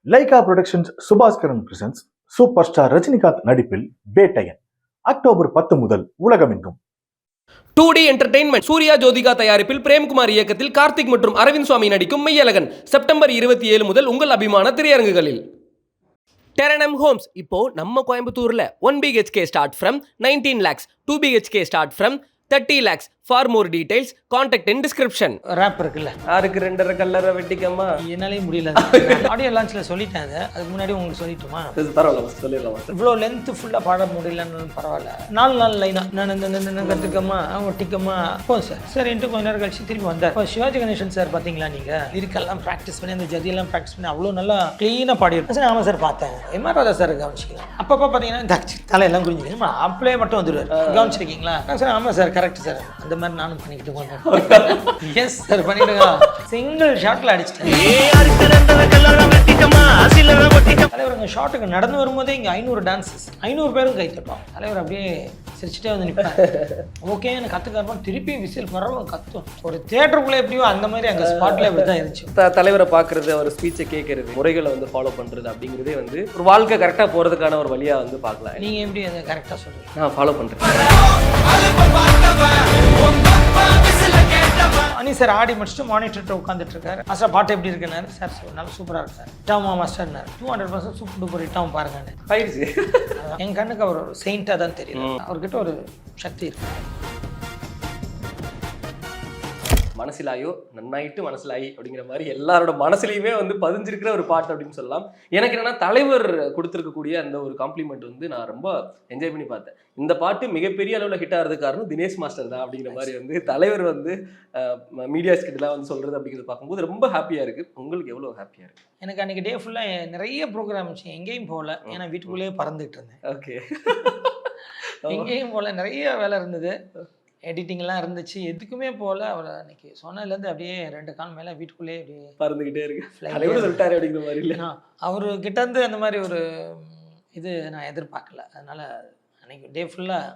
Lyca productions Subaskaran presents super star Rajinikanth நடிப்பில் Vettaiyan October 10 முதல் உலகமெங்கும். 2D என்டர்டெயின்மெண்ட் சூர்யா ஜோதிகா தயாரிப்பில் பிரேம்குமார் இயக்கத்தில் கார்த்திக் மற்றும் அரவிந்த் சுவாமி நடிக்கும் மெய்யழகன் செப்டம்பர் 27 முதல் உங்கள் அபிமான திரையரங்குகளில். டெரனம் ஹோம்ஸ் இப்போ நம்ம கோயம்புத்தூர்ல 1 BHK start from 19 lakhs, 2 BHK start from 30 lakhs. For more details, contact in description. ரேப் இருக்குல்ல, யாருக்கு ரெண்டரை கல்லறை வெட்டிக்கம்மா என்னாலே முடியல. ஆடியோ லான்ச்ல சொல்லிட்டாங்க, அதுக்கு முன்னாடி உங்களுக்கு சொல்லிட்டுமா? பரவாயில்ல, சொல்லிடலாம். இவ்வளோ லென்த் ஃபுல்லாக பாட முடியலன்னு பரவாயில்ல, 4 லைனா நான் இந்த கற்றுக்கம்மா ஒட்டிக்கம்மா போதும் சார். சரின்ட்டு கொஞ்ச நேரம் கழிச்சு திரும்பி வந்தார். இப்போ சிவாஜி கணேசன் சார் பார்த்தீங்களா, நீங்கள் லிரிக்கெல்லாம் ப்ராக்டிஸ் பண்ணி அந்த ஜதியெல்லாம் ப்ராக்டிஸ் பண்ணி அவ்வளோ நல்லா க்ளீனாக பாடியிருக்கேன் சார். ஆமாம் சார் பார்த்தேன். எம்ஆர் ராதா சார் கவனிச்சிக்கலாம். அப்பப்போ பார்த்தீங்கன்னா இந்த தலையெல்லாம் குறிஞ்சிக்கணும், அப்படியே மட்டும் வந்துடுவார். கவனிச்சிருக்கீங்களா சார்? ஆமாம் சார், கரெக்ட் சார். அந்த மாதிரி நானும் பண்ணிக்கிட்டு போனேன். எஸ் சார், பண்ணிடுங்க. சிங்கிள் ஷாட்ல அடிச்சிட்டேன். தலைவர் அங்கே ஷாட்டுக்கு நடந்து வரும்போதே இங்கே 500 டான்ஸஸ், 500 பேரும் கை தட்டுவோம். தலைவர் அப்படியே சிரிச்சுட்டே வந்து நிற்பார். ஓகே, எனக்கு கற்றுக்காரப்போம். திருப்பி விசில் பரவும் கத்தும். ஒரு தியேட்டருக்குள்ளே எப்படியோ அந்த மாதிரி அங்கே ஸ்பாட்ல இப்படி தான் இருந்துச்சு. தலைவரை பார்க்கறது, அவர் ஸ்பீச்சை கேட்கறது, முறைகளை வந்து ஃபாலோ பண்ணுறது அப்படிங்கிறதே வந்து ஒரு வாழ்க்கை கரெக்டாக போகிறதுக்கான ஒரு வழியாக வந்து பார்க்கலாம். நீங்கள் எப்படி அதை கரெக்டாக சொல்லுங்கள்? நான் ஃபாலோ பண்ணுறேன். அனி சார் ஆடி முடிச்சுட்டு மானிட்டர்கிட்ட உட்காந்துட்டு இருக்காரு. மாஸ்டர் பாட்டு எப்படி இருக்குன்னாரு. சார் நல்லா சூப்பராக இருக்கு சார். இட்டாமா மாஸ்டர்னாரு. 200% சூப்பர் டூப்பர் இட்டாவும் பாருங்க ஆயிடுச்சு. என் கண்ணுக்கு அவர் ஒரு செயின்ட்டாக தான் தெரியும். அவர்கிட்ட ஒரு சக்தி இருக்கு. மனசிலாயோ நன்னாயிட்டு மனசிலாயி அப்படிங்கிற மாதிரி எல்லாரோட மனசுலையுமே வந்து பதிஞ்சிருக்கிற ஒரு பாட்டு அப்படின்னு சொல்லலாம். எனக்கு என்னன்னா, தலைவர் கொடுத்துருக்கக்கூடிய அந்த ஒரு காம்ப்ளிமெண்ட் வந்து நான் ரொம்ப என்ஜாய் பண்ணி பார்த்தேன். இந்த பாட்டு மிகப்பெரிய அளவில் ஹிட் ஆகிறது காரணம் தினேஷ் மாஸ்டர் தான் அப்படிங்கிற மாதிரி வந்து தலைவர் வந்து மீடியாஸ் கிட்டலாம் வந்து சொல்கிறது அப்படிங்கிறத பார்க்கும்போது ரொம்ப ஹாப்பியாக இருக்குது. உங்களுக்கு எவ்வளோ ஹாப்பியாக இருக்குது? எனக்கு அன்றைக்கி டே ஃபுல்லாக நிறைய ப்ரோக்ராம் எங்கேயும் போகல, ஏன்னா வீட்டுக்குள்ளேயே பறந்துட்டு இருந்தேன். ஓகே, எங்கேயும் போகல, நிறைய வேலை இருந்தது, எடிட்டிங்லாம் இருந்துச்சு, எதுக்குமே போகல. அவர் அன்னைக்கு சொன்னதுலேருந்து அப்படியே 2 கால் மேலே வீட்டுக்குள்ளேயே அப்படியே பறந்துக்கிட்டே இருக்கு சொல்லிட்டாரு அப்படிங்கிற மாதிரி. இல்லை, அவர்கிட்டேருந்து அந்த மாதிரி ஒரு இது நான் எதிர்பார்க்கல. அதனால் அன்னைக்கு டே ஃபுல்லாக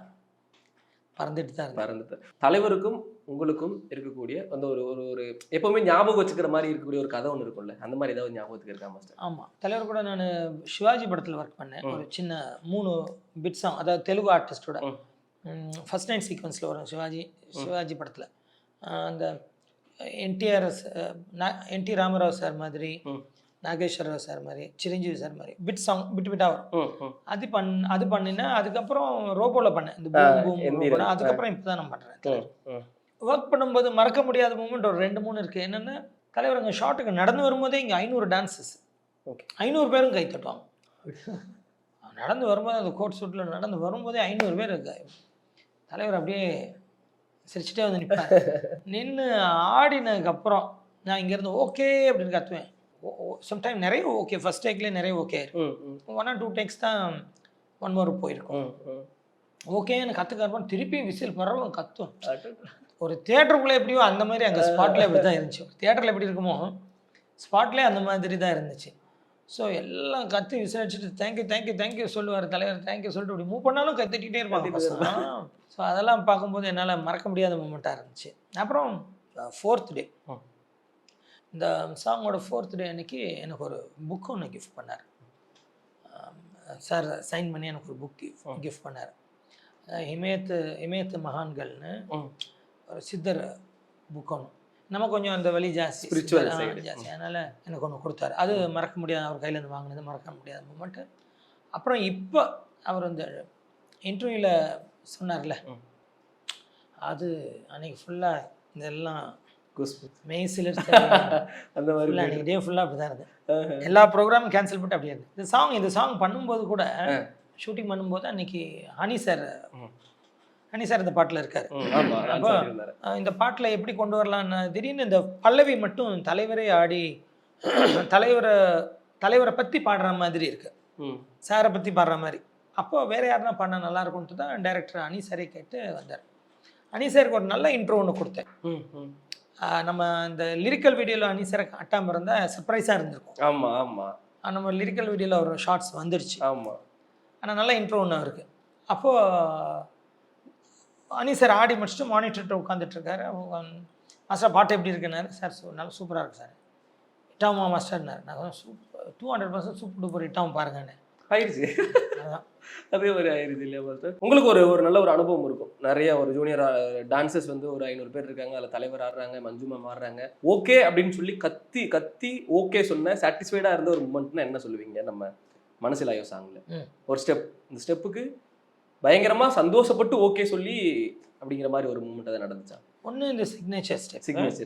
பறந்துட்டு தான் பறந்துட்டு. தலைவருக்கும் உங்களுக்கும் இருக்கக்கூடிய அந்த ஒரு ஒரு ஒரு எப்போவுமே ஞாபகம் வச்சுக்கிற மாதிரி இருக்கக்கூடிய ஒரு கதை ஒன்று இருக்கும்ல, அந்த மாதிரி ஏதாவது ஞாபகத்துக்கு இருக்கா மாஸ்டர்? ஆமாம், தலைவர் கூட நான் சிவாஜி படத்தில் ஒர்க் பண்ணேன். ஒரு சின்ன 3 பிட் சாங், அதாவது தெலுங்கு ஆர்டிஸ்டோட ஃபர்ஸ்ட் நைட் சீக்வன்ஸில் வரும் சிவாஜி படத்தில். அந்த என்டி ராமராவ் சார் மாதிரி, நாகேஸ்வர ராவ் சார் மாதிரி, சிரஞ்சீவி சார் மாதிரி பிட் சாங் விட்டாக வரும். அது பண்ணினேன். அதுக்கப்புறம் ரோபோவில் பண்ணேன், இந்த பூம். அதுக்கப்புறம் இப்போ தான் நான் பண்ணுறேன். ஒர்க் பண்ணும்போது மறக்க முடியாத மூமெண்ட் ஒரு 2-3 இருக்குது. என்னென்னா, தலைவர் அங்கே ஷாட்டுக்கு நடந்து வரும்போதே இங்கே 500 டான்ஸஸ், 500 பேரும் கை தட்டுவாங்க. நடந்து வரும்போது அந்த கோட் சூட்டில் நடந்து வரும்போதே 500 பேர் இருக்கு. தலைவர் அப்படியே சிரிச்சுட்டே வந்து நிற்பார். நின்று ஆடினதுக்கப்புறம் நான் இங்கேருந்து ஓகே அப்படின்னு கற்றுவேன். சம்டைம் நிறைய ஓகே, ஃபஸ்ட் டேக்லேயே நிறைய ஓகே ஆயிருக்கு. 1 or 2 டேக்ஸ் தான் 1 more போயிருக்கும். ஓகேன்னு கற்றுக்காரப்போ திருப்பி விசில் பரவும் கத்தும். ஒரு தியேட்டருக்குள்ளே எப்படியோ அந்த மாதிரி அங்கே ஸ்பாட்டில் எப்படி தான் இருந்துச்சு. தியேட்டரில் எப்படி இருக்குமோ ஸ்பாட்லேயே அந்த மாதிரி தான் இருந்துச்சு. ஸோ எல்லாம் கற்று விசாரிச்சுட்டு தேங்க்யூ சொல்லுவார் தலைவர். தேங்க்யூ சொல்லிட்டு இப்படி மூவ் பண்ணாலும் கத்திக்கிட்டே இருப்பாங்க. ஸோ அதெல்லாம் பார்க்கும்போது என்னால் மறக்க முடியாத மூமெண்ட்டாக இருந்துச்சு. அப்புறம் 4th டே, இந்த சாங்கோட 4th டே அன்னைக்கு எனக்கு ஒரு புக் ஒன்று கிஃப்ட் பண்ணார் சார். சைன் பண்ணி எனக்கு ஒரு புக் கிஃப்ட் பண்ணார். இமயத்து மகான்கள்னு ஒரு சித்தர் புக் ஒன்று. நம்ம கொஞ்சம் அந்த வழி ஜாஸ்தி, ஜாஸ்தி, அதனால் எனக்கு ஒன்று கொடுத்தாரு. அது மறக்க முடியாது, அவர் கையிலேருந்து வாங்கினது மறக்க முடியாத மூமெண்ட்டு. அப்புறம் இப்போ அவர் இந்த இன்டர்வியூவில் சொன்னார்ல, அது அன்றைக்கி ஃபுல்லாக இதெல்லாம் மெய்சில் அந்த மாதிரி அன்றைக்கி டே ஃபுல்லாக அப்படி தான் இருந்தது. எல்லா ப்ரோக்ராமும் கேன்சல் பண்ணிட்டு அப்படியே இருந்தது. இந்த சாங் பண்ணும்போது கூட, ஷூட்டிங் பண்ணும்போது அன்றைக்கி ஹனி சார் இந்த பாட்டில் இருக்கார். அப்போ இந்த பாட்டில் எப்படி கொண்டு வரலான்னு திடீர்னு இந்த பல்லவி மட்டும் தலைவரே ஆடி தலைவரை பற்றி பாடுற மாதிரி இருக்கு, சாரை பற்றி பாடுற மாதிரி. அப்போ வேறு யாருன்னா பண்ண நல்லா இருக்கும்ட்டு தான் டைரக்டர் அனி சாரே கேட்டு வந்தார். அனி சாருக்கு ஒரு நல்ல இன்ட்ரோ ஒன்று கொடுத்தேன். நம்ம இந்த லிரிக்கல் வீடியோவில் அனி சாரை காட்டாமல் இருந்தால் சர்ப்ரைஸாக இருந்திருக்கும். ஆமாம் ஆமாம், நம்ம லிரிக்கல் வீடியோவில் ஒரு ஷார்ட்ஸ் வந்துடுச்சு. ஆமாம், ஆனால் நல்ல இன்ட்ரோ ஒன்று இருக்குது. அப்போது அனி சார் ஆடி முடிச்சுட்டு மானிட்டர்கிட்ட உட்காந்துட்டு இருக்காரு. மாஸ்டர் பாட்டு எப்படி இருக்குன்னாரு. சார் நல்லா சூப்பராக இருக்கு சார். இட்டாமா மாஸ்டர்னார். நான் சூப்பர் 200% சூப்பர் டூப்பர் இட்டாவும் பாருங்கன்னு. ஆயிடுச்சு. அதான். அதே மாதிரி ஆயிடுச்சு இல்லையா மாஸ்டர்? உங்களுக்கு ஒரு நல்ல ஒரு அனுபவம் இருக்கும். நிறைய ஒரு ஜூனியர் டான்சர்ஸ் வந்து ஒரு 500 பேர் இருக்காங்க. அதில் தலைவர் ஆடுறாங்க, மஞ்சு மேம் ஆடுறாங்க. ஓகே அப்படின்னு சொல்லி கத்தி ஓகே சொன்ன சாட்டிஸ்ஃபைடா இருந்த ஒரு மூமெண்ட்னா என்ன சொல்லுவீங்க? நம்ம மனசிலாயோ சாங்ல ஒரு ஸ்டெப், இந்த ஸ்டெப்புக்கு பயங்கரமா சந்தோஷப்பட்டு ஓகே சொல்லி அப்படிங்கிற மாதிரி ஒரு மூமெண்ட் அதை நடந்துச்சா? ஒன்று இந்த சிக்னேச்சர்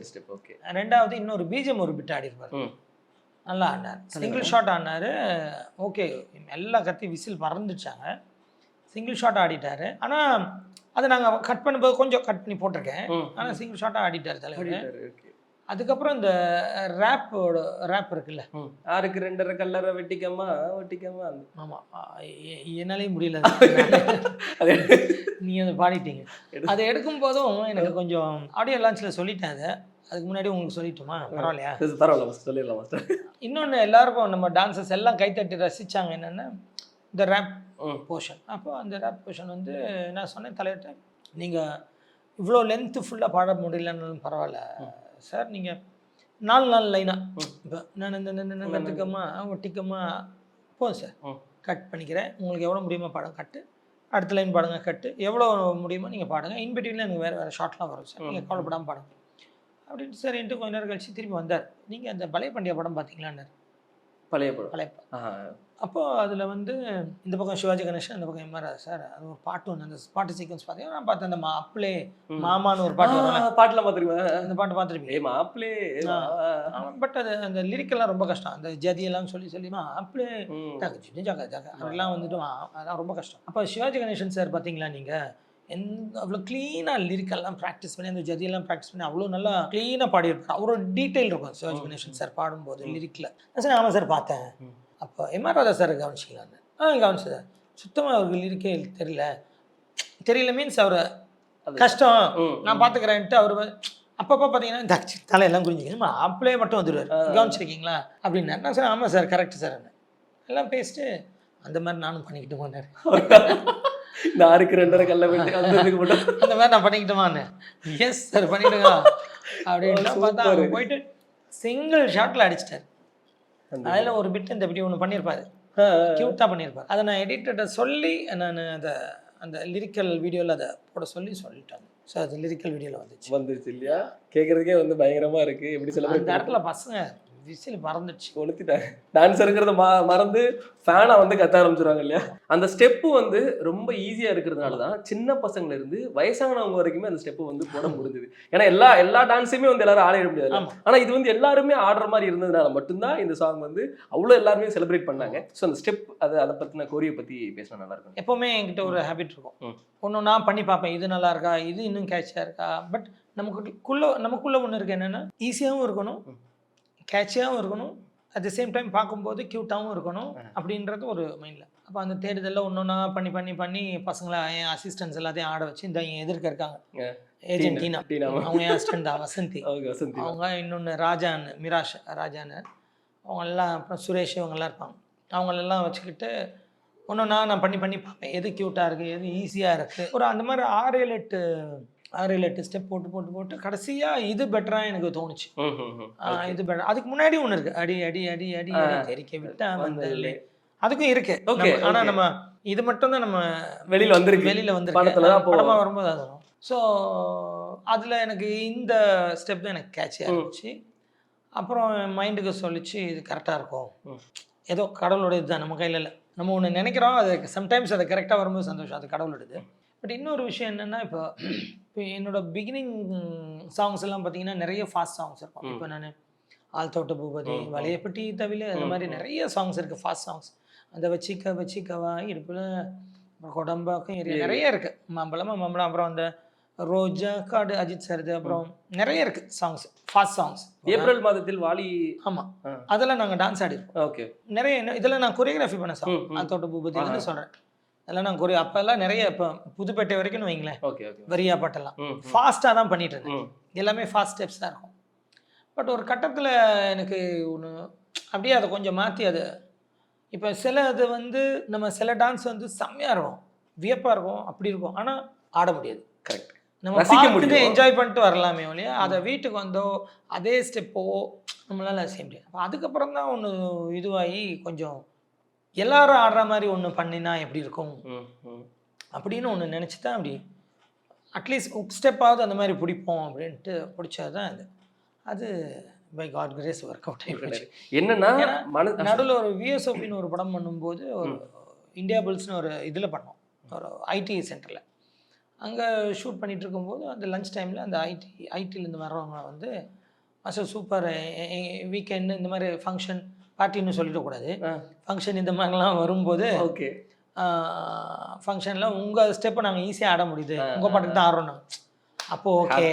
ஸ்டெப். ஓகே. ரெண்டாவது இன்னொரு பிஜிஎம் ஒரு பிட் ஆடிருப்பாரு. நல்லா ஆடினார். சிங்கிள் ஷாட் ஆடினார். ஓகே, எல்லாம் கத்தி விசில் பறந்துச்சாங்க. சிங்கிள் ஷாட் ஆடிட்டாரு. ஆனால் அதை நாங்கள் கட் பண்ணும்போது கொஞ்சம் கட் பண்ணி போட்டிருக்கேன். ஆனால் சிங்கிள் ஷாட்டாக ஆடிட்டார் தலைவர். அதுக்கப்புறம் இந்த ரேப் இருக்குல்ல, யாருக்கு 2.5 கல்லறை வெட்டிக்கமா. ஆமாம், என்னாலேயும் முடியல. நீங்கள் அதை பாடிட்டீங்க. அதை எடுக்கும் போதும் எனக்கு கொஞ்சம் ஆடியோ லான்ச்சில் சொல்லிட்டேன். அதை அதுக்கு முன்னாடி உங்களுக்கு சொல்லிட்டோமா? பரவாயில்லையா? பரவாயில்ல, சொல்லிடலாம் மாஸ்டர். இன்னொன்று எல்லாருக்கும் நம்ம டான்சர்ஸ் எல்லாம் கைத்தட்டி ரசித்தாங்க என்னென்னா இந்த ரேப் போர்ஷன். அப்போ அந்த ரேப் போர்ஷன் வந்து நான் சொன்னேன் தலைவர்கிட்ட, நீங்கள் இவ்வளோ லென்த்து ஃபுல்லாக பாட முடியலன்னாலும் பரவாயில்ல சார், நீங்கள் 4 லைனாக இப்போ நான் இந்த கற்றுக்கமா ஒட்டிக்கமா போதும் சார், கட் பண்ணிக்கிறேன். உங்களுக்கு எவ்வளோ முடியுமோ பாடுங்க, கட்டு. அடுத்த லைன் பாடுங்க, கட்டு. எவ்வளோ முடியுமோ நீங்கள் பாடுங்க. இன்பிட்வீனில் எனக்கு வேறு ஷார்ட்லாம் வரும் சார், நீங்கள் கவலைப்படாமல் பாடுங்க அப்படின்னு சரின்ட்டு கொஞ்ச நேரம் கழிச்சு திரும்பி வந்தார். நீங்கள் அந்த பழைய பண்டிகை படம் பார்த்தீங்களான்னாரு. பழைய படம். அப்போது அதில் வந்து இந்த பக்கம் சிவாஜி கணேசன், அந்த பக்கம் எம்ஆர் சார். அது ஒரு பாட்டு ஒன்று, அந்த பாட்டு சீக்வன்ஸ் பார்த்தீங்கன்னா நான் பார்த்தேன். அந்த மாப்பிளே மாமான்னு ஒரு பாட்டு வரும், பாட்டில் பார்த்துருக்கேன். அந்த பாட்டு பார்த்துருப்பீங்க, மாப்பிளே. பட் அது அந்த லிரிக்கெல்லாம் ரொம்ப கஷ்டம். அந்த ஜதியெல்லாம் சொல்லி மாப்பிளே அதெல்லாம் வந்துட்டு அதான் ரொம்ப கஷ்டம். அப்போ சிவாஜி கணேசன் சார் பார்த்தீங்களா நீங்கள், அவ்வளோ க்ளீனாக லிரிக்கெல்லாம் ப்ராக்டிஸ் பண்ணி அந்த ஜதியெல்லாம் ப்ராக்டிஸ் பண்ணி அவ்வளோ நல்லா க்ளீனாக பாடியிருப்பார். அவரோட டீட்டெயில் இருக்கும் சிவாஜி கணேசன் சார் பாடும்போது லிரிக்கில். சார் ஆமாம் சார் பார்த்தேன். அப்போ எம்ஆர் ராதா சார் கவனிச்சிக்கலான்னு. கவனிச்சு சார் சுத்தமாக அவருக்கு லிரிக்கே தெரியல மீன்ஸ் அவர் கஷ்டம் நான் பார்த்துக்கிறேன்ட்டு அவர் அப்பப்போ பார்த்தீங்கன்னா இந்த தலையெல்லாம் குறிஞ்சிக்கணும் அப்படியே மட்டும் வந்துடுவார். கவனிச்சிருக்கீங்களா அப்படின்னா நான் சார் ஆமாம் சார் கரெக்ட் சார் எல்லாம் பேசிட்டு அந்த மாதிரி நானும் பண்ணிக்கிட்டு போனார். நான் இருக்கு 2.5 கல்ல வெட்டி அந்த மாதிரி நான் பண்ணிக்கிட்டோமான்னு. எஸ் சார் பண்ணிவிடுங்க அப்படின்னா பார்த்தா அவர் போயிட்டு சிங்கிள் ஷாட்டில் அடிச்சிட்டார். அதில் ஒரு பிட் இந்த இப்படி ஒன்று பண்ணியிருப்பாரு, க்யூட்டாக பண்ணியிருப்பார். அதை நான் எடிட்டர்கிட்ட சொல்லி நான் அதை அந்த லிரிக்கல் வீடியோவில் அதை போட சொல்லிட்டாங்க. ஸோ அது லிரிக்கல் வீடியோவில் வந்துருச்சு இல்லையா? கேட்குறதுக்கே வந்து பயங்கரமாக இருக்குது. எப்படி சொல்ல அந்த இடத்துல பசங்க விசில் மறந்துடுச்சு, கொளுத்திட்டாங்க. டான்ஸருங்கிறத மறந்து ஃபேனாக வந்து கத்த ஆரம்பிச்சிடுவாங்க இல்லையா? அந்த ஸ்டெப்பு வந்து ரொம்ப ஈஸியாக இருக்கிறதுனால தான் சின்ன பசங்கள்ல இருந்து வயசானவங்க வரைக்குமே அந்த ஸ்டெப்பு வந்து போட முடிஞ்சது. ஏன்னா எல்லா டான்ஸையுமே வந்து எல்லாரும் ஆடிட முடியாது. ஆனால் இது வந்து எல்லாருமே ஆடுற மாதிரி இருந்ததுனால மட்டும்தான் இந்த சாங் வந்து அவ்வளோ எல்லாருமே செலிப்ரேட் பண்ணாங்க. ஸோ அந்த ஸ்டெப் அதை பற்றின கோரியை பற்றி பேசினா நல்லா இருக்கும். எப்போவுமே என்கிட்ட ஒரு ஹேபிட் இருக்கும், ஒன்று நான் பண்ணி பார்ப்பேன், இது நல்லா இருக்கா, இது இன்னும் கேட்சியாக இருக்கா. பட் நமக்குள்ளே ஒன்று இருக்குது என்னென்னா, ஈஸியாகவும் இருக்கணும், கேட்சியாகவும் இருக்கணும், அட் த சேம் டைம் பார்க்கும்போது க்யூட்டாகவும் இருக்கணும் அப்படின்றது ஒரு மைண்டில். அப்போ அந்த தேடுதலில் ஒன்றா பண்ணி பசங்களை என் அசிஸ்டன்ஸ் எல்லாத்தையும் ஆட வச்சு இந்த என் எதிர்க்க இருக்காங்க ஏஜென்ட் டீனா, அவங்க என் அசிஸ்டண்ட் தான் வசந்தி, அவங்க இன்னொன்று ராஜான்னு மிராஷ் ராஜான்னு அவங்கெல்லாம், அப்புறம் சுரேஷ் இவங்கெல்லாம் இருப்பாங்க. அவங்களெல்லாம் வச்சுக்கிட்டு ஒன்றா நான் பண்ணி பார்ப்பேன் எது க்யூட்டாக இருக்குது, எது ஈஸியாக இருக்குது. ஒரு அந்த மாதிரி 6-7 ஸ்டெப் போட்டு கடைசியாக இது பெட்டராக எனக்கு தோணுச்சு. இது பெட்டர். அதுக்கு முன்னாடி ஒன்று இருக்குது, அடி அடி அடி அடி தெரிக்க விட்டா வந்தே, அதுக்கும் இருக்கு. ஆனால் நம்ம இது மட்டும் தான் நம்ம வெளியில் வந்து படமாக வரும்போது அது வரும். ஸோ அதில் எனக்கு இந்த ஸ்டெப் தான் எனக்கு கேட்சியாக இருந்துச்சு. அப்புறம் மைண்டுக்கு சொல்லிச்சு இது கரெக்டாக இருக்கும், ஏதோ கடவுளோட இதுதான், நம்ம கையில் இல்லை. நம்ம ஒன்று நினைக்கிறோம், அது சம்டைம்ஸ் அது கரெக்டாக வரும்போது சந்தோஷம், அது கடவுளோடது. பட் இன்னொரு விஷயம் என்னென்னா, இப்போ என்னோட பிகினிங் சாங்ஸ் எல்லாம் பார்த்தீங்கன்னா நிறைய ஃபாஸ்ட் சாங்ஸ் இருக்கும். இப்போ நான் ஆழ்த்தோட்ட பூபதி, வளையப்பட்டி தவில, அந்த மாதிரி நிறைய சாங்ஸ் இருக்குது ஃபாஸ்ட் சாங்ஸ். அந்த வச்சிக்கவா இடுப்பில், அப்புறம் கொடம்பாக்கம் ஏரியா நிறைய இருக்குது, மாம்பழம். அப்புறம் அந்த ரோஜா காடு அஜித் சார்து, அப்புறம் நிறைய இருக்குது சாங்ஸ், ஃபாஸ்ட் சாங்ஸ். ஏப்ரல் மாதத்தில் வாலி, ஆமாம், அதெல்லாம் நாங்கள் டான்ஸ் ஆடிருக்கோம். ஓகே, நிறைய இதெல்லாம் நான் கொரியோகிராஃபி பண்ண சாங். ஆழ்த்தோட்ட பூபதினு சொல்கிறேன். அதெல்லாம் நான் அப்போல்லாம் நிறைய, இப்போ புதுப்பேட்டை வரைக்கும் வைங்களேன், வரியா பாட்டெல்லாம் ஃபாஸ்ட்டாக தான் பண்ணிட்டு இருந்தேன். எல்லாமே ஃபாஸ்ட் ஸ்டெப்ஸ் தான் இருக்கும். பட் ஒரு கட்டத்தில் எனக்கு ஒன்று அப்படியே அதை கொஞ்சம் மாற்றி, அது இப்போ சில வந்து நம்ம சில டான்ஸ் வந்து செம்மையாக இருக்கும், வியப்பாக இருக்கும், அப்படி இருக்கும், ஆனால் ஆட முடியாது. கரெக்ட். நம்ம ரசிக்க பார்த்துட்டு முடியும். என்ஜாய் பண்ணிட்டு வரலாமே ஒழிய அதை வீட்டுக்கு வந்தோ அதே ஸ்டெப்போ நம்மளால செய்ய முடியாது. அப்ப அதுக்கப்புறம் தான் ஒன்று இதுவாகி கொஞ்சம் எல்லாரும் ஆடுற மாதிரி ஒன்று பண்ணினா எப்படி இருக்கும் அப்படின்னு ஒன்று நினச்சி தான் அப்படி அட்லீஸ்ட் ஸ்டெப்பாவது அந்த மாதிரி பிடிப்போம் அப்படின்ட்டு பிடிச்சது தான் அது. அது by God grace work out ஆகிடுச்சு. என்னன்னா நடுவில் ஒரு விஎஸ்ஓபின்னு ஒரு படம் பண்ணும்போது ஒரு இந்தியா புல்ஸ்னு ஒரு இதில் பண்ணோம், ஒரு ஐடி சென்டரில். அங்கே ஷூட் பண்ணிகிட்டு இருக்கும்போது அந்த லஞ்ச் டைமில் அந்த ஐடிலேருந்து வர்றவங்க வந்து மாஸ்டர் சூப்பர், வீக்கெண்டு இந்த மாதிரி ஃபங்க்ஷன் பார்ட்டின்னு சொல்லிடக்கூடாது, ஃபங்க்ஷன் இந்த மாதிரிலாம் வரும்போது ஓகே ஃபங்க்ஷனில் உங்கள் ஸ்டெப்பை நாங்கள் ஈஸியாக ஆட முடியுது, உங்கள் பாட்டுக்கு தான் ஆடுறோம் நாங்கள். அப்போது ஓகே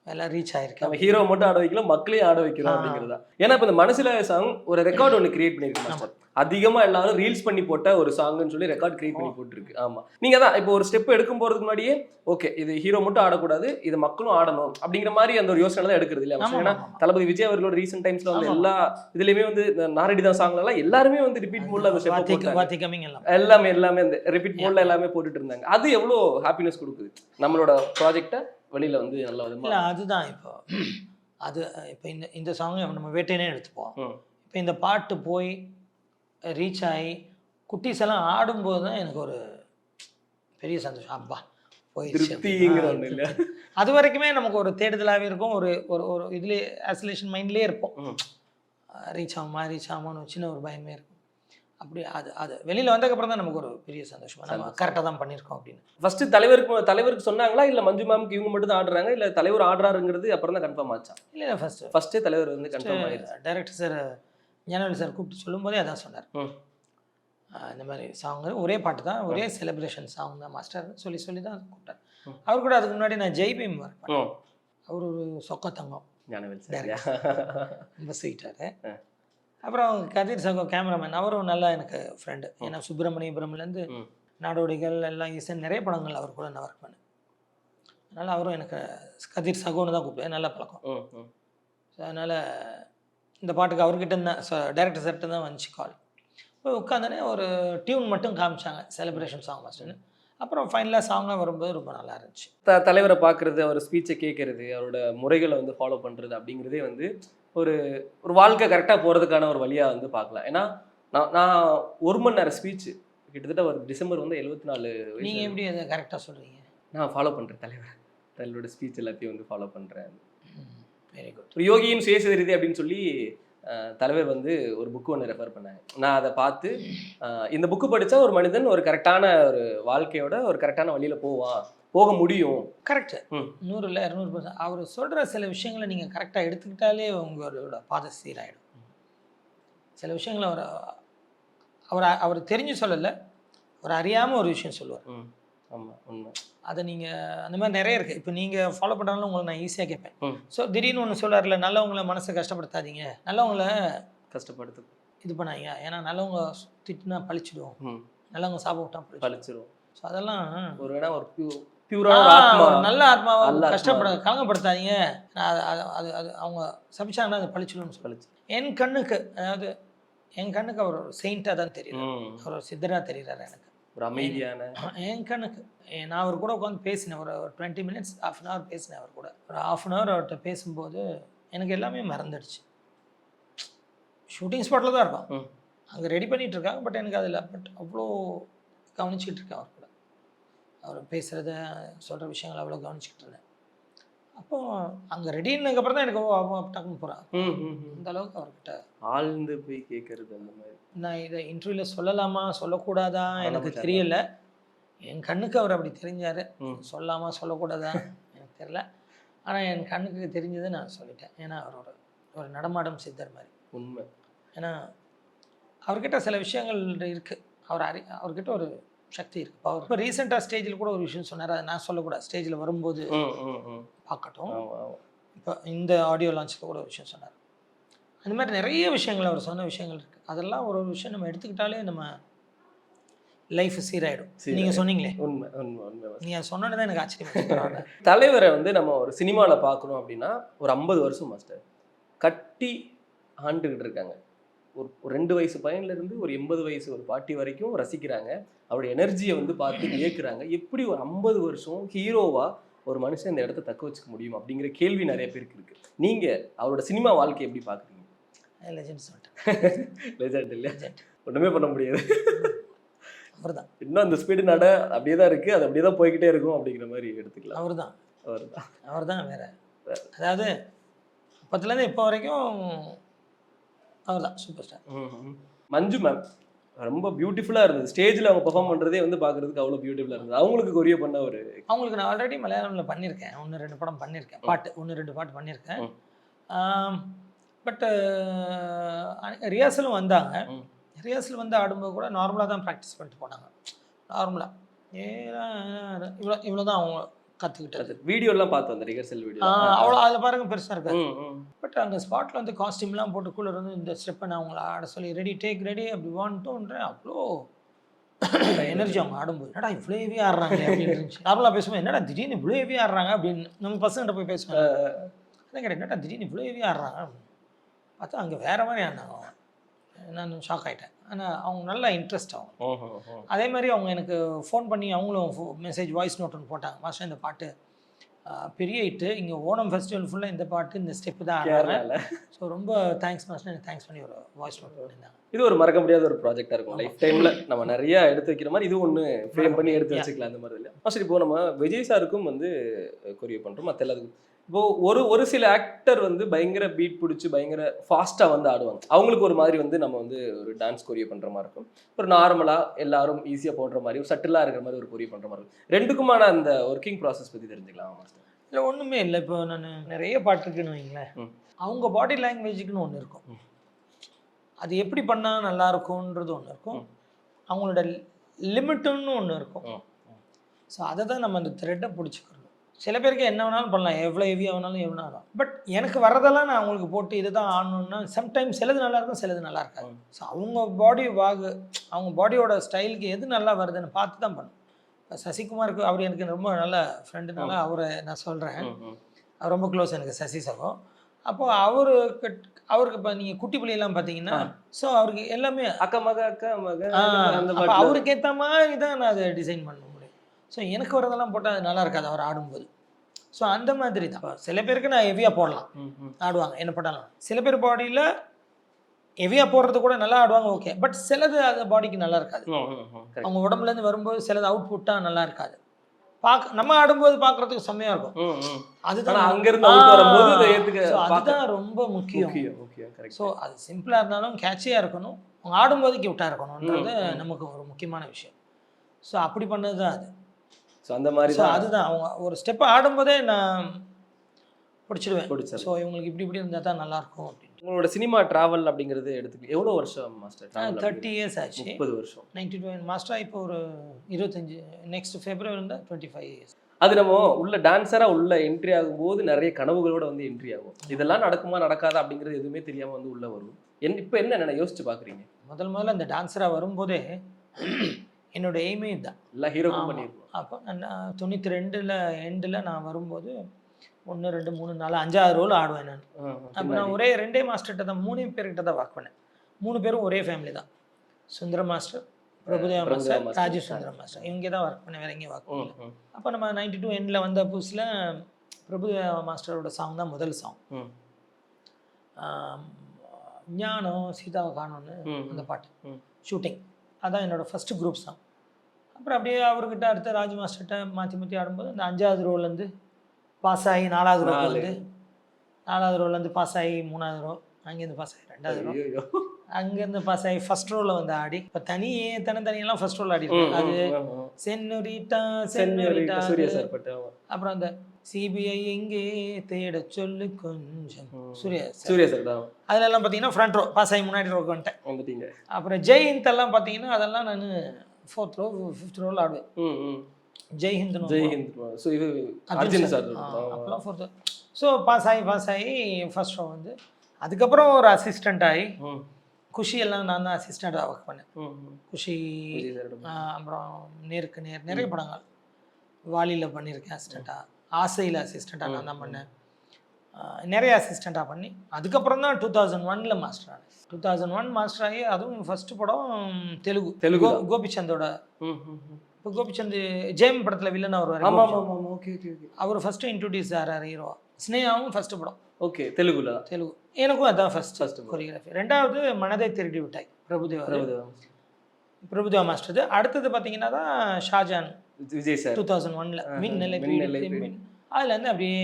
எல்லாம் ரீச் ஆயிருக்கு. நம்ம ஹீரோ மட்டும் ஆட வைக்கல, மக்களையும் ஆட வைக்கிறோம் அப்படிங்கிறதா. ஏன்னா இப்போ இந்த மனசுல சாங் ஒரு ரெக்கார்ட் ஒன்று கிரியேட் பண்ணியிருக்கு மாஸ்டர். அதிகமாக எல்லாரும் ரீல்ஸ் பண்ணி போட்ட ஒரு சாங்னு சொல்லி ரெக்கார்ட் கிரியேட் பண்ணி போட்டுருக்கு. ஆமாம், நீங்கள் தான் இப்போ ஒரு ஸ்டெப் எடுக்கும் போகிறதுக்கு முன்னாடியே ஓகே இது ஹீரோ மட்டும் ஆடக்கூடாது, இது மக்களும் ஆடணும் அப்படிங்கிற மாதிரி அந்த ஒரு யோசனை தான் எடுக்கிறது இல்லையா? ஏன்னா தளபதி விஜய் அவர்களோட ரீசெண்ட் டைம்ஸ்ல வந்து எல்லா இதுலையுமே வந்து நாரடி தான் சாங்லாம் எல்லாருமே வந்து ரிப்பீட் மோட்ல அந்த ஸ்டெப் எல்லாமே அந்த ரிப்பீட் மோட்ல எல்லாமே போட்டுட்டு இருந்தாங்க. அது எவ்வளோ ஹாப்பினஸ் கொடுக்குது நம்மளோட ப்ராஜெக்டை வெளியில வந்து நல்ல விதமா. இல்லை அதுதான் இப்போ அது இப்போ இந்த சாங் நம்ம வேட்டையனே எடுத்துப்போம். இப்போ இந்த பாட்டு போய் ரீச் ஆகி குட்டீஸ் எல்லாம் ஆடும்போது தான் எனக்கு ஒரு பெரிய சந்தோஷம். அப்பா போயிடுச்சு. அது வரைக்குமே நமக்கு ஒரு தேடுதலாகவே இருக்கும், ஒரு ஒரு ஒரு இதுலேயே ஆசோலேஷன் மைண்ட்லேயே இருப்போம். ரீச் ஆகுமான்னு சின்ன ஒரு பயமே இருக்கும். அப்படி அது வெளியில் வந்ததுக்கப்புறம் தான் நமக்கு ஒரு பெரிய சந்தோஷமா நம்ம கரெக்டாக தான் பண்ணியிருக்கோம் அப்படின்னு. ஃபர்ஸ்ட் தலைவருக்கு சொன்னாங்களா இல்லை மஞ்சு மேம்க்கு இவங்க மட்டும் தான் ஆடுறாங்க, இல்லை தலைவர் ஆடுறாருங்கிறது அப்புறம் தான் கன்ஃபார்ம் ஆச்சா? இல்லை ஃபர்ஸ்ட்டு தலைவர் வந்து கன்ஃபார்ம் ஆயிடுச்சு. டைரக்டர் சார் ஞானவேல் சார் கூப்பிட்டு சொல்லும்போதே அதான் சொன்னார், இந்த மாதிரி சாங் ஒரே பாட்டு தான், ஒரே செலிப்ரேஷன் சாங் தான் மாஸ்டர் சொல்லி தான் கூப்பிட்டார். அவர் கூட அதுக்கு முன்னாடி நான் ஜெய்பீம் ஒர்க் பண்ணேன். அவர் ஒரு சொக்க தங்கம் ஞானவேல் சார், ரொம்ப ஸ்வீட்டாரு. அப்புறம் கதிர் சகோ கேமராமேன், அவரும் நல்லா எனக்கு ஃப்ரெண்டு. ஏன்னா சுப்பிரமணியபுரம்லேருந்து நாடோடிகள் எல்லாம் இசை நிறைய படங்கள் அவர் கூட நான் ஒர்க் பண்ணேன். அதனால் அவரும் எனக்கு கதிர் சகோன்னு தான் கூப்பிடுவேன், நல்ல பழக்கம். ஸோ அதனால் இந்த பாட்டுக்கு அவர்கிட்ட தான் டைரக்டர் சார்கிட்ட தான் வந்துச்சு கால். போய் உட்காந்தோடனே ஒரு டியூன் மட்டும் காமிச்சாங்க, செலிப்ரேஷன் சாங் மாஸ்டர்னு. அப்புறம் ஃபைனலாக சாங்காக வரும்போது ரொம்ப நல்லா இருந்துச்சு. தலைவரை பார்க்குறது, அவர் ஸ்பீச்சை கேட்கறது, அவரோட முறைகளை வந்து ஃபாலோ பண்ணுறது அப்படிங்கிறதே வந்து ஒரு ஒரு வாழ்க்கை கரெக்டாக போகிறதுக்கான ஒரு வழியாக வந்து பார்க்கலாம். ஏன்னா நான் 1 மணி நேரம் ஸ்பீச்சு கிட்டத்தட்ட ஒரு டிசம்பர் வந்து 74 வயசு. நீங்கள் எப்படி அதை கரெக்டாக சொல்கிறீங்க? நான் ஃபாலோ பண்ணுறேன் தலைவரோட ஸ்பீச் எல்லாத்தையும் வந்து ஃபாலோ பண்ணுறேன். Very good. ஒரு யோகியின் சுயசரிதை அப்படின்னு சொல்லி தலைவர் வந்து ஒரு புக்கு ஒன்று ரெஃபர் பண்ணாங்க. நான் அதை பார்த்து இந்த புக்கு படித்தா ஒரு மனிதன் ஒரு கரெக்டான ஒரு வாழ்க்கையோட ஒரு கரெக்டான வழியில் போக முடியும். கரெக்டு, 100 இல்லை 200%. அவர் சொல்கிற சில விஷயங்களை நீங்கள் கரெக்டாக எடுத்துக்கிட்டாலே உங்களோட பாதை சீராகிடும். சில விஷயங்களை அவர் தெரிஞ்சு சொல்லலை, அவர் அறியாமல் ஒரு விஷயம் சொல்லுவார். ஆமாம், உண்மை. அதை நீங்கள் அந்த மாதிரி நிறைய இருக்குது. இப்போ நீங்கள் ஃபாலோ பண்ணுறாலும் உங்களை நான் ஈஸியாக கேட்பேன். ஸோ திடீர்னு ஒன்று சொல்லார்ல, நல்லவங்களை மனசை கஷ்டப்படுத்தாதீங்க, நல்லவங்களை கஷ்டப்படுத்து இது பண்ணாங்க, ஏன்னா நல்லவங்க திட்டுனா பழிச்சிடுவோம், நல்லவங்க சாப்பிட விட்டா பழிச்சிடும். ஸோ அதெல்லாம் ஒரு வேணா ஒரு பியூரான நல்ல ஆத்மாவை கஷ்டப்படுத்தாதீங்க, அது அவங்க சபிச்சாங்கன்னா அது பழிச்சிடும்னு சொல்லி என் கண்ணுக்கு, அதாவது என் கண்ணுக்கு அவர் ஒரு செயின்ட்டாக தான் தெரியுது, அவர் ஒரு சித்தராக தெரிகிறாரு. எனக்கு ஒரு அமைதியான என் கண்ணுக்கு நான் அவர் கூட உட்காந்து பேசினேன், ஒரு 20 மினிட்ஸ் 1/2 hour பேசினேன் அவர் கூட. ஒரு 1/2 hour அவர்கிட்ட பேசும்போது எனக்கு எல்லாமே மறந்துடுச்சு. ஷூட்டிங் ஸ்பாட்டில் தான் இருக்கும், அங்கே ரெடி பண்ணிகிட்டு இருக்காங்க, பட் எனக்கு அதில் அவ்வளோ கவனிச்சிக்கிட்டு இருக்கேன் அவர் கூட. அவர் பேசுகிறத சொல்கிற விஷயங்கள் அவ்வளோ கவனிச்சிக்கிட்டு இருந்தேன். அப்போது அங்கே ரெடினதுக்கப்புறம் தான் எனக்கு டக்குன்னு போகிறேன். அந்த அளவுக்கு அவர்கிட்ட ஆழ்ந்து போய் கேட்கறது. அந்த மாதிரி நான் இதை இன்டர்வியூவில் சொல்லலாமா சொல்லக்கூடாதா எனக்கு தெரியல. என் கண்ணுக்கு அவர் அப்படி தெரிஞ்சார், சொல்லாமா சொல்லக்கூடாதா எனக்கு தெரியல. ஆனால் என் கண்ணுக்கு தெரிஞ்சதை நான் சொல்லிட்டேன். ஏன்னா அவரோட ஒரு நடமாடும் சித்தர் மாதிரி. உண்மை. ஏன்னா அவர்கிட்ட சில விஷயங்கள் இருக்குது, அவர்கிட்ட ஒரு சக்தி இருக்குது, பவர். இப்போ ரீசெண்டாக ஸ்டேஜில் கூட ஒரு விஷயம் சொன்னார், அதை நான் சொல்லக்கூடாது, ஸ்டேஜில் வரும்போது பார்க்கட்டும். இப்போ இந்த ஆடியோ லான்ச்சில் கூட ஒரு விஷயம் சொன்னார். அந்த மாதிரி நிறைய விஷயங்கள் அவர் சொன்ன விஷயங்கள் இருக்குது. அதெல்லாம் ஒரு விஷயம் நம்ம எடுத்துக்கிட்டாலே நம்ம லைஃப் சீராயிடும். நீங்கள் சொன்னீங்களே, உண்மை உண்மை உண்மை. நீங்கள் சொன்னது தான் எனக்கு ஆச்சரியம். தலைவரை வந்து நம்ம ஒரு சினிமாவில் பார்க்கணும் அப்படின்னா ஒரு 50 வருஷம் மாஸ்டர் கட்டி ஆண்டுகிட்டு இருக்காங்க. ஒரு 2 வயசு பையன்ல இருந்து ஒரு 80 வயசு ஒரு பாட்டி வரைக்கும் ரசிக்கிறாங்க. அவருடைய எனர்ஜியை வந்து பார்த்து வியக்குறாங்க. எப்படி ஒரு 50 வருஷம் ஹீரோவா ஒரு மனுஷன் இந்த இடத்த தக்க வச்சுக்க முடியும் அப்படிங்கிற கேள்வி நிறைய பேருக்கு இருக்கு. நீங்க அவரோட சினிமா வாழ்க்கையை எப்படி பாக்குறீங்க? லெஜெண்ட் சொல்லிட்டேன். லெஜெண்ட் இல்ல, ஒண்ணுமே பண்ண முடியாது. அவர்தான். இன்னும் அந்த ஸ்பீடு நட அப்படியே தான் இருக்கு, அது அப்படியே தான் போய்கிட்டே இருக்கும் அப்படிங்கிற மாதிரி எடுத்துக்கலாம். அவர்தான் வேற. அதாவது அப்பத்துலேருந்து இப்போ வரைக்கும் அவர்தான் சூப்பர் ஸ்டார். மஞ்சு மேம் ரொம்ப பியூட்டிஃபுல்லா இருந்தது. ஸ்டேஜ்ல அவங்க பெர்ஃபார்ம் பண்றதே வந்து பாக்குறதுக்கு அவ்வளவு பியூட்டிஃபுல்லா இருந்தது. அவங்களுக்கு கொரிய பண்ண ஒரு அவங்களுக்கு நான் ஆல்ரெடி மலையாளம்ல பண்ணியிருக்கேன். 1-2 படம் பண்ணியிருக்கேன். 1-2 பாட்டு பண்ணியிருக்கேன். பட் ரிஹர்சலும் வந்தாங்க. ரிஹர்சல் வந்து ஆடும்போது கூட நார்மலாக தான் ப்ராக்டிஸ் பண்ணிட்டு போனாங்க. நார்மலாக இவ்வளோ தான் அவங்க கற்றுக்கிட்டது. வீடியோலாம் பார்த்து அந்த ரிஹர்சல் வீடியோ அவ்வளோ அதில் பாருங்க பெருசாக இருக்காது. பட் அந்த ஸ்பாட்டில் வந்து காஸ்டியூம்லாம் போட்டு கூட இருந்து இந்த ஸ்டெப்பை நான் அவங்கள ஆட சொல்லி ரெடி டேக் ரெடி அப்படி 1 2ன்றேன். அவ்வளோ எனர்ஜி அவங்க ஆடும்போது என்னடா இவ்வளோ ஹெவியாக ஆடுறாங்க அப்படின்னு இருந்துச்சு. நார்மலாக பேசும்போது என்னடா திடீர்னு இவ்வளோ ஹெவியாக ஆடுறாங்க அப்படின்னு நம்ம பசங்கிட்ட போய் பேசுவாங்க. அதான் கேட்டேன் என்னடா திடீர்னு இவ்வளோ ஹெவியாக ஆடுறாங்க பார்த்தா அங்கே வேறு மாதிரி ஆடினாங்க. நான் ஷாக் ஆகிட்டேன். ஆனால் அவங்க நல்லா இன்ட்ரெஸ்ட் ஆகும். அதே மாதிரி அவங்க எனக்கு ஃபோன் பண்ணி அவங்களும் மெசேஜ் வாய்ஸ் நோட் ஒன்று போட்டாங்க. மாஸ்டர் இந்த பாட்டு பெரிய ஹிட்டு, இங்கே ஓணம் ஃபெஸ்டிவல் ஃபுல்லாக இந்த பாட்டு இந்த ஸ்டெப்பு தான் ஆடுறாங்க. ஸோ ரொம்ப தேங்க்ஸ் மாஸ்டர், எனக்கு தேங்க்ஸ் பண்ணி ஒரு வாய்ஸ் நோட் பண்ணியிருந்தாங்க. இது ஒரு மறக்க முடியாத ஒரு ப்ராஜெக்டாக இருக்கும். லைஃப் டைமில் நம்ம நிறைய எடுத்து வைக்கிற மாதிரி இது ஒன்று ஃப்ரேம் பண்ணி எடுத்து வச்சுக்கலாம். அந்த மாதிரி இல்லை மாஸ்டர். இப்போ நம்ம விஜய் சாருக்கும் வந்து கொரிய பண்ணுறோம், மற்ற எல்லாத்துக்கும். இப்போ ஒரு சில ஆக்டர் வந்து பயங்கர பீட் பிடிச்சி பயங்கர ஃபாஸ்ட்டாக வந்து ஆடுவாங்க. அவங்களுக்கு ஒரு மாதிரி வந்து நம்ம வந்து ஒரு டான்ஸ் கொரிய பண்ணுற மாதிரி இருக்கும். ஒரு நார்மலாக எல்லாரும் ஈஸியாக போடுற மாதிரி சட்டிலாக இருக்கிற மாதிரி ஒரு கொரிய பண்ணுற மாதிரி இருக்கும். ரெண்டுக்குமான அந்த ஒர்க்கிங் ப்ராசஸ் பற்றி தெரிஞ்சுக்கலாம் மாஸ்டர். இல்லை ஒன்றுமே இல்லை. இப்போ நான் நிறைய பாட்டு இருக்குன்னு வைங்களேன், அவங்க பாடி லாங்குவேஜுக்குன்னு ஒன்று இருக்கும். அது எப்படி பண்ணால் நல்லா இருக்கும்ன்றது ஒன்று இருக்கும். அவங்களோட லிமிட்டுன்னு ஒன்று இருக்கும். ஸோ அதை தான் நம்ம அந்த த்ரெட்டை பிடிச்சிக்கிறோம். சில பேருக்கு என்ன வேணாலும் பண்ணலாம், எவ்வளோ ஹெவியாக வேணாலும் எவ்வளோ. பட் எனக்கு வரதெல்லாம் நான் அவங்களுக்கு போட்டு இதை தான் ஆடணுன்னா சம்டைம்ஸ் சிலது நல்லா இருக்கும், சிலது நல்லா இருக்காது. ஸோ அவங்க பாடி அவங்க பாடியோட ஸ்டைலுக்கு எது நல்லா வருதுன்னு பார்த்து தான் பண்ணும். இப்போ சசிகுமாருக்கு அவர் எனக்கு ரொம்ப நல்ல ஃப்ரெண்டுனால அவரை நான் சொல்கிறேன். அவர் ரொம்ப க்ளோஸ் எனக்கு, சசி சகோ. அப்போது அவருக்கு இப்போ நீங்கள் குட்டி புள்ளியெல்லாம் பார்த்தீங்கன்னா ஸோ அவருக்கு எல்லாமே அக்கா மக அவருக்கு ஏற்ற மாதிரி தான் நான் அதை டிசைன் பண்ண முடியும். ஸோ எனக்கு வரதெல்லாம் போட்டால் அது நல்லா இருக்காது அவர் ஆடும்போது. ஸோ அந்த மாதிரி தான். சில பேருக்கு நான் ஹெவியாக போடலாம், ஆடுவாங்க, என்ன பண்ணலாம். சில பேர் பாடியில் ஹெவியாக போடுறது கூட நல்லா ஆடுவாங்க, ஓகே. பட் சிலது அது பாடிக்கு நல்லா இருக்காது. அவங்க உடம்புலேருந்து வரும்போது சிலது அவுட்புட்டாக நல்லா இருக்காது. நம்ம ஆடும்போது பார்க்குறதுக்கு செம்மையாக இருக்கும். அதுதான் அதுதான் ரொம்ப முக்கியம். ஸோ அது சிம்பிளாக இருந்தாலும் கேட்சியாக இருக்கணும், அவங்க ஆடும்போது கியூட்டாக இருக்கணும்ன்றது நமக்கு ஒரு முக்கியமான விஷயம். ஸோ அப்படி பண்ணது தான் அது. ஸோ அந்த மாதிரி தான் அதுதான் அவங்க ஒரு ஸ்டெப்பை ஆடும்போதே நான் பிடிச்சிடுவேன். ஸோ இவங்களுக்கு இப்படி இருந்தால் தான் நல்லாயிருக்கும் அப்படின்னு. உங்களோட சினிமா ட்ராவல் அப்படிங்கிறது எடுத்துக்கலாம் எவ்வளோ வருஷம் மாஸ்டர்? 30 years ஆச்சு. 30 வருஷம். 92 மாஸ்டர். இப்போ ஒரு 25 நெக்ஸ்ட் ஃபெப்ரவரி இருந்தால் 25 years. அது நம்ம உள்ள டான்ஸராக உள்ள என்ட்ரி ஆகும்போது நிறைய கனவுகளோட வந்து என்ட்ரி ஆகும். இதெல்லாம் நடக்குமா நடக்காதா அப்படிங்கிறது எதுவுமே தெரியாமல் வந்து உள்ளே வரும். இப்போ என்ன யோசிச்சு பார்க்குறீங்க? முதல்ல இந்த டான்ஸராக வரும்போதே என்னோட எய்மே இதுதான். எல்லாம் ஹீரோ பண்ணியிருக்கோம். அப்போ நான் 92 எண்டில் நான் வரும்போது 1 2 3 4 5 ரோல் ஆடுவேன் நான். அப்போ நான் ஒரே 2 மாஸ்டர்கிட்ட தான் 3 பேர்கிட்ட தான் ஒர்க் பண்ணேன். 3 பேரும் ஒரே ஃபேமிலி தான். சுந்தர மாஸ்டர், பிரபுதேவா மாஸ்டர், ராஜீவ் சுந்தர மாஸ்டர், இவங்க தான் ஒர்க் பண்ணேன், வேற எங்கேயும் ஒர்க் பண்ணல. அப்போ நம்ம 92 எண்டில் வந்த புதுசில் பிரபுதேவா மாஸ்டரோட சாங் தான் முதல் சாங். ஞானம் சீதாவை காணோன்னு அந்த பாட்டு ஷூட்டிங், அதான் என்னோடய ஃபஸ்ட்டு குரூப் சாங். அப்புறம் அப்படியே அவர்கிட்ட அடுத்த ராஜ் மாஸ்டர்கிட்ட மாற்றி ஆடும்போது அந்த 5வது ரோலேருந்து பாஸ் ஆகி 4வது ரோலேருந்து பாஸ் ஆகி 3வது ரோ, அங்கேருந்து பாஸ் ஆகி 2வது ரோ, அங்கேருந்து பாஸ் ஆகி ஃபஸ்ட் ரோவில் வந்து ஆடி இப்போ தனியெல்லாம் ஃபஸ்ட் ரோல் ஆடி அது சென்னோரிட்டா. அப்புறம் அந்த சிபிஐ எங்கே தேட சொல்லு கொஞ்சம் சூர்யா சார் அதெல்லாம் பார்த்தீங்கன்னா ஃப்ரண்ட் ரோ பாஸ் ஆகி முன்னாடி ரோக்கு வந்துட்டேன். அப்புறம் ஜெய்ஹிந்த் எல்லாம் பார்த்தீங்கன்னா அதெல்லாம் நான் 4th row 5th row ஆடுவேன். ஜெய்ஹிந்த் அப்பெல்லாம் 4th. ஸோ பாஸ் ஆகி ஃபர்ஸ்ட் ரோ வந்து அதுக்கப்புறம் ஒரு அசிஸ்டண்ட் ஆகி குஷி எல்லாம் நான் தான் அசிஸ்டண்ட்டாக ஒர்க் பண்ணேன். குஷி அப்புறம் நேருக்கு நேர் நிறைய படங்கள் வாலியில் பண்ணியிருக்கேன் அசிஸ்டண்ட்டாக. ஆசையில் அசிஸ்டண்ட்டாக நான் தான் பண்ணேன். நிறைய அசிஸ்டண்ட்டாக பண்ணி அதுக்கப்புறம் தான் 2001 மாஸ்டர் ஆனேன். 2001 மாஸ்டர் ஆகி அதுவும் ஃபர்ஸ்ட் படம் தெலுங்கு கோபிச்சந்தோட. இப்போ கோபிச்சந்த் ஜெயம் படத்தில் வில்லன் அவர் ஓகே ஓகே ஓகே. அவர் ஃபர்ஸ்ட் இன்ட்ரோடியூஸ் ஆகிறார் ஹீரோ. ஸ்னேகாவும் ஃபர்ஸ்ட் படம் ஓகே தெலுங்குல. தெலுங்கு எனக்கும் அதான் ஃபர்ஸ்ட் கொரியோகிராஃபி. ரெண்டாவது மனதை திருடி விட்டாய் பிரபுதேவா மாஸ்டர். அடுத்தது பார்த்தீங்கன்னா தான் ஷாஜான் விஜய் சார் 2001 மின்னலை அதில் வந்து அப்படியே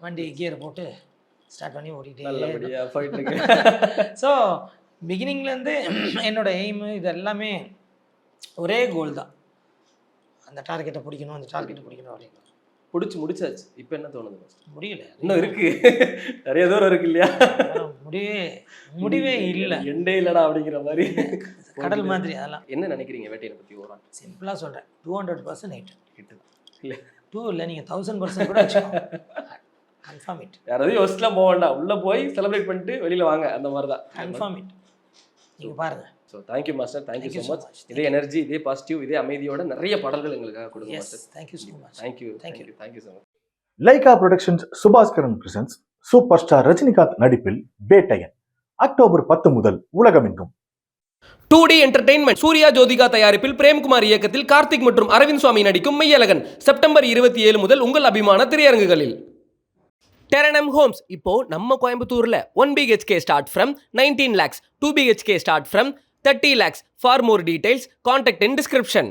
வண்டி கியர் போட்டு ஸ்டார்ட் பண்ணி ஓடிட்டே. ஸோ பிகினிங்லேருந்து என்னோட எய்மு இது எல்லாமே ஒரே கோல் தான், அந்த டார்கெட்டை பிடிக்கணும் அப்படின்னு. முடிச்சாச்சு. இப்போ என்ன தோணுது? முடியல, இன்னும் இருக்கு, நிறைய தூரம் இருக்கு இல்லையா? முடிவே இல்லை, எண்டே இல்லடா அப்படிங்கிற மாதிரி கடல் மாதிரி. அதெல்லாம் என்ன நினைக்கிறீங்க வேட்டையை பற்றி? ஒரு சிம்பிளாக சொல்கிறேன், 200% ஹிட் இல்லை. 2 இல்லை, நீங்கள் 1000% கூட வச்சுக்கோங்க. Confirm it. யாராவது யோசிச்சுலாம் போக வேண்டாம், உள்ளே போய் செலிப்ரேட் பண்ணிட்டு வெளியில் வாங்க, அந்த மாதிரி தான். Confirm it. நீங்கள் பாருங்கள். So thank you master, thank you so much. இதே எனர்ஜி, இதே பாசிட்டிவ், இதே அமைதியோட நிறைய பாடல்கள் எங்களுக்காக கொடுங்க master. Thank you so much. Thank you so much. Lyca productions Subaskaran presents super star Rajinikanth நடிப்பில் பேட்டையன் அக்டோபர் 10 முதல் உலகமெங்கும். 2D என்டர்டெயின்மெண்ட் சூர்யா ஜோதிகா தயாரிப்பில் பிரேம்குமார் இயக்கத்தில் கார்த்திக் மற்றும் அரவிந்த் சுவாமி நடிக்கும் மெய்யழகன் செப்டம்பர் 27 முதல் உங்கள் அபிமான திரையரங்குகளில். டெரனம் ஹோம்ஸ் இப்போ நம்ம கோயம்புத்தூர்ல 1 BHK start from 19 lakhs, 2 BHK start from 30 lakhs. For more details, contact in description.